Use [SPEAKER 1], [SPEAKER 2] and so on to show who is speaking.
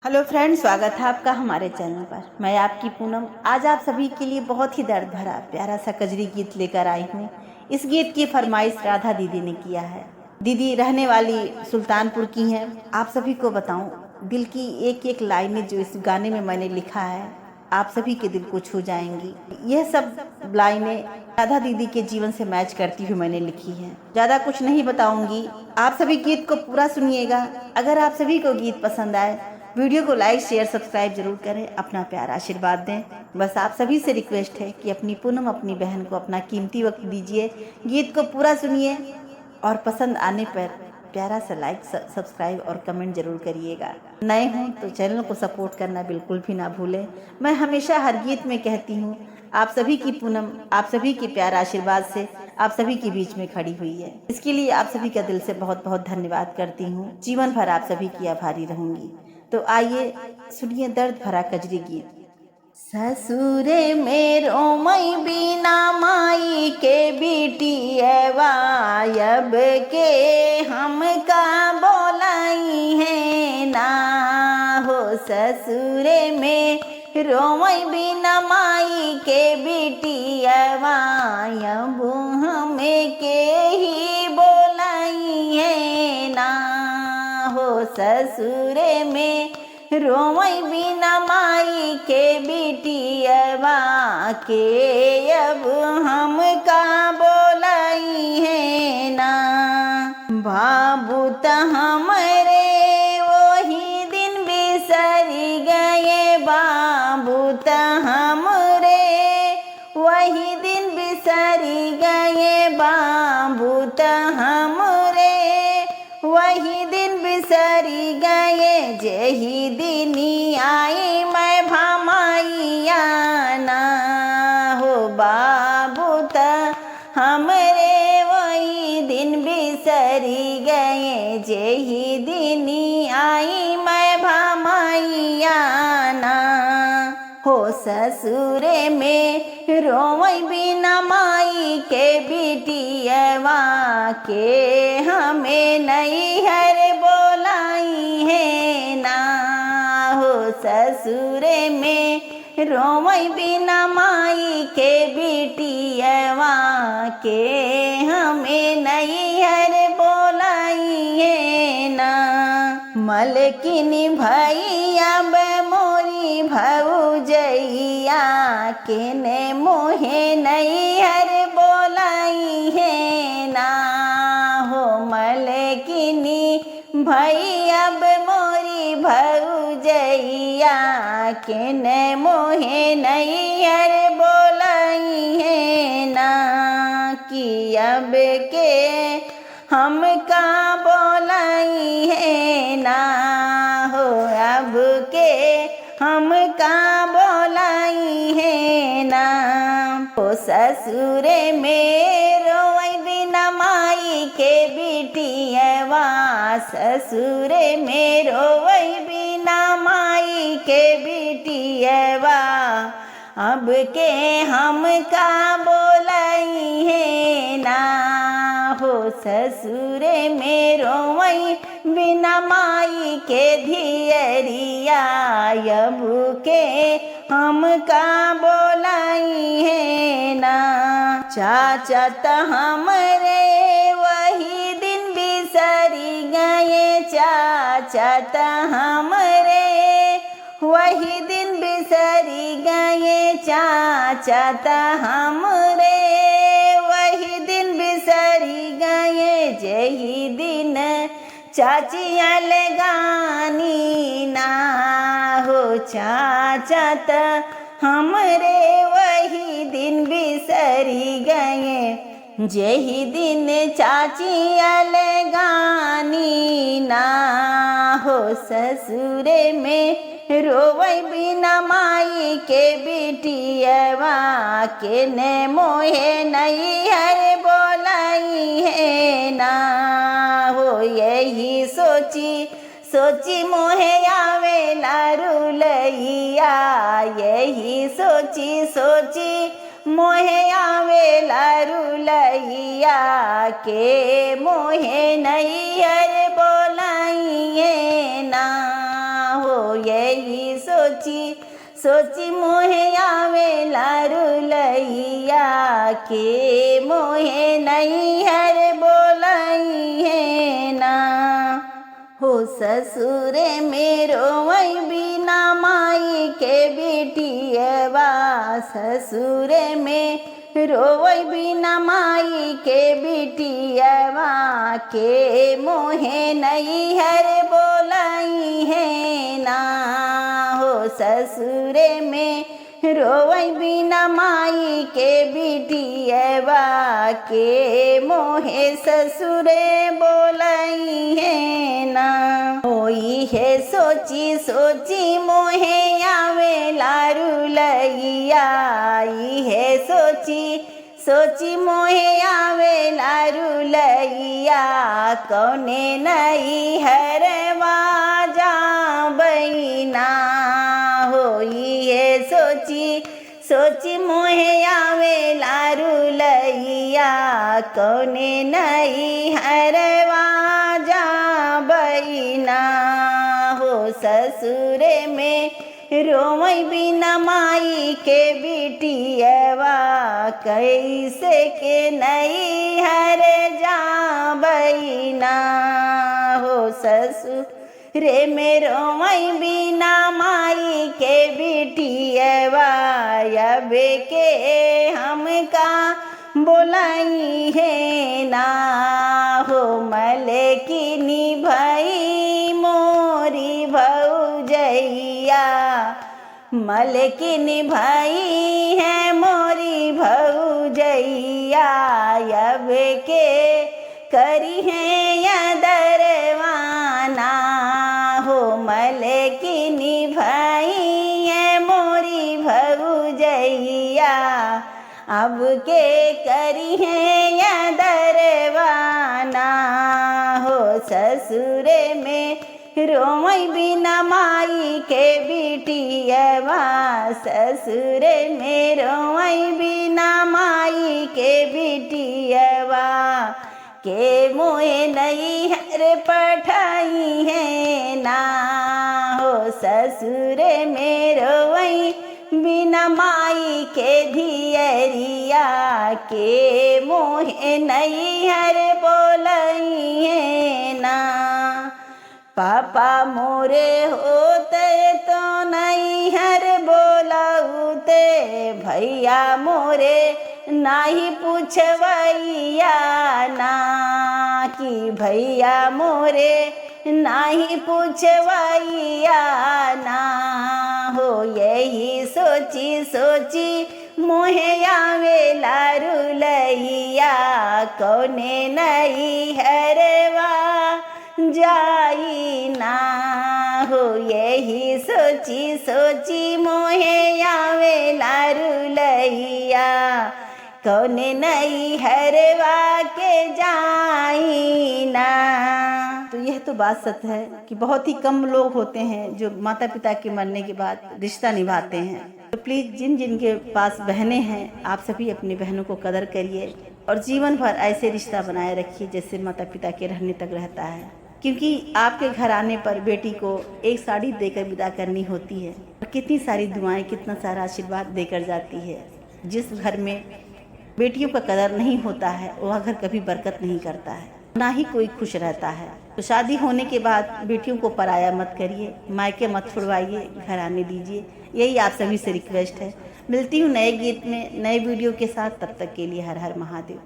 [SPEAKER 1] Hello friends, स्वागत है आपका हमारे चैनल पर। मैं आपकी पूनम आज आप सभी के लिए बहुत ही दर्द भरा प्यारा सा कजरी गीत लेकर आई हूँ। इस गीत की फरमाइश राधा दीदी ने किया है। दीदी रहने वाली सुल्तानपुर की हैं। आप सभी को बताऊं, दिल की एक एक लाइनें जो इस गाने में मैंने लिखा है आप सभी के दिल को छू जाएंगी। यह सब लाइनें राधा दीदी के जीवन से मैच करती हुई मैंने लिखी है। ज़्यादा कुछ नहीं बताऊंगी, आप सभी गीत को पूरा सुनिएगा। अगर आप सभी को गीत पसंद आए वीडियो को लाइक शेयर सब्सक्राइब जरूर करें, अपना प्यार आशीर्वाद दें। बस आप सभी से रिक्वेस्ट है कि अपनी पूनम अपनी बहन को अपना कीमती वक्त दीजिए, गीत को पूरा सुनिए और पसंद आने पर प्यारा सा लाइक सब्सक्राइब और कमेंट जरूर करिएगा। नए हों तो चैनल को सपोर्ट करना बिल्कुल भी ना भूलें। मैं हमेशा हर गीत में कहती हूँ, आप सभी की पूनम आप सभी के प्यार आशीर्वाद से आप सभी के बीच में खड़ी हुई है। इसके लिए आप सभी का दिल से बहुत बहुत धन्यवाद करती हूँ। जीवन भर आप सभी की आभारी रहूंगी। तो आइए सुनिए दर्द भरा कजरी गीत। ससुरे मेरो मई बिना माई के बेटी वायब के हम का बोलाई है ना हो। ससुरे में रोमई बिना माई के बेटी वायब हमें के ही बोलाई है ना हो। ससुरे में रोमई बिना माई के बिटियवा के अब हम का बोलाई है ना। बाबू त हमरे वही दिन बिसरी गए, बाबू त हमरे वही दिन बिसरी गए, बाबू त हमरे वही दिन बिसरी गए। जेही दिनी आई मैं भमाइया ना हो। बाबू त हमरे वही दिन बिसरी गए, जेही दिनी आई मैं भमाइया ना हो। ससुरे में रोवई बिना माई के बिटियवा के हमें नैहर बोलाई है ना हो। ससुरे में रोवई बिना माई के बिटियवा के हमें नैहर बोलाई है ना। मलकिनी भैया मोरी भौजैया के ने मोहे नैहर बोलाई है ना हो। मलकिनी भैया मोरी भौजैया के ने मोहे नैहर बोलाई है ना। कि अब के हम का बोलाई है ना हो। अब के हम का बोलाई है ना हो। ससुरे में रोई बिना माई के बिटियवा, ससुरे में रोई बिना माई के बिटियवा अब के हम का बोलाई है ना हो। ससुरे में रोवई बिना माई के धियरिया अब के हम का बोलाई है ना। चाचा त हमरे वही दिन बिसरी गए, चाचा त हमरे वही दिन बिसरी गए, चाचा त हमरे वही दिन बिसरी गए। जेही दिन चाची अलगानी ना हो। चाचा त हमरे वही दिन बिसरी गए, जेही दिन चाची अलगानी ना हो। ससुरे में रोवई बिना माई के बिटियवा के ने मोहे नैहर बोलाई है ना हो। यही सोची सोची मोहे आवे लारुलैया, यही सोची सोची मोहे आवे लारुलैया के मोहे नैहर बोलाइए ना हो। यही सोची सोची मोहे आवे लारुलैया के मोहे नहीं हर बोलाई है ना। हो ससुरे मेरो वही बिना माई के बेटियवा ससुरे में रोवई बिना माई के बिटियवा के मोहे नहीं हर बोलाई है ना। हो ससुरे में रोवई बिना माई के बिटियवा के मोहे ससुरे बोलाई है ना। होई है सोची सोची मोहे आवे लारुलैया आई है सोची सोची मोहे आवे लारुलैया कौने नहीं हरवा जा बैना। होई है सोची सोची मोहे आवे लारुलैया कौने नहीं हरवा जा बैना। हो ससुरे में रोवई बिना माई के बिटियवा कैसे के नहीं हर जा बैना। हो ससुरे में रोवई बिना माई के बिटियवा अबे के हमका बोलाई है ना। हो मलकिनी भाई मोरी भौजैया मलकिनी भाई है मोरी भौजैया अब के करी है या दरवाना। हो मलकिनी भाई है मोरी भौजैया अब के करी है या दरवाना। हो ससुरे में रोवई बिना माई के बिटियवा ससुरे में रोवई बिना माई के बिटियवा के मोहे नहीं हर पठाई है ना। हो ससुरे में रोवई बिना माई के धियरिया के मोहे नहीं हर बोलई है ना। पापा मोरे होते तो नहीं हर बोलाउते भैया मोरे नाही पूछवैया ना। कि भैया मोरे नाही पूछवैया ना। हो यही सोची सोची मोहे आवे लारुलैया कौने नहीं हरवा जाई ना। हो यही सोची सोची मोहे आवे लारुलैया कौने नहीं हरवा के जाई ना। तो यह तो बात सच है कि बहुत ही कम लोग होते हैं जो माता पिता के मरने के बाद रिश्ता निभाते हैं। तो प्लीज़ जिन जिन के पास बहनें हैं आप सभी अपनी बहनों को कदर करिए और जीवन भर ऐसे रिश्ता बनाए रखिए जैसे माता पिता के रहने तक रहता है। क्योंकि आपके घर आने पर बेटी को एक साड़ी देकर विदा करनी होती है और कितनी सारी दुआएं कितना सारा आशीर्वाद देकर जाती है। जिस घर में बेटियों का कदर नहीं होता है वह घर कभी बरकत नहीं करता है, ना ही कोई खुश रहता है। तो शादी होने के बाद बेटियों को पराया मत करिए, मायके मत छुड़वाइए, घर आने दीजिए। यही आप सभी से रिक्वेस्ट है। मिलती हूँ नए गीत में नए वीडियो के साथ, तब तक के लिए हर हर महादेव।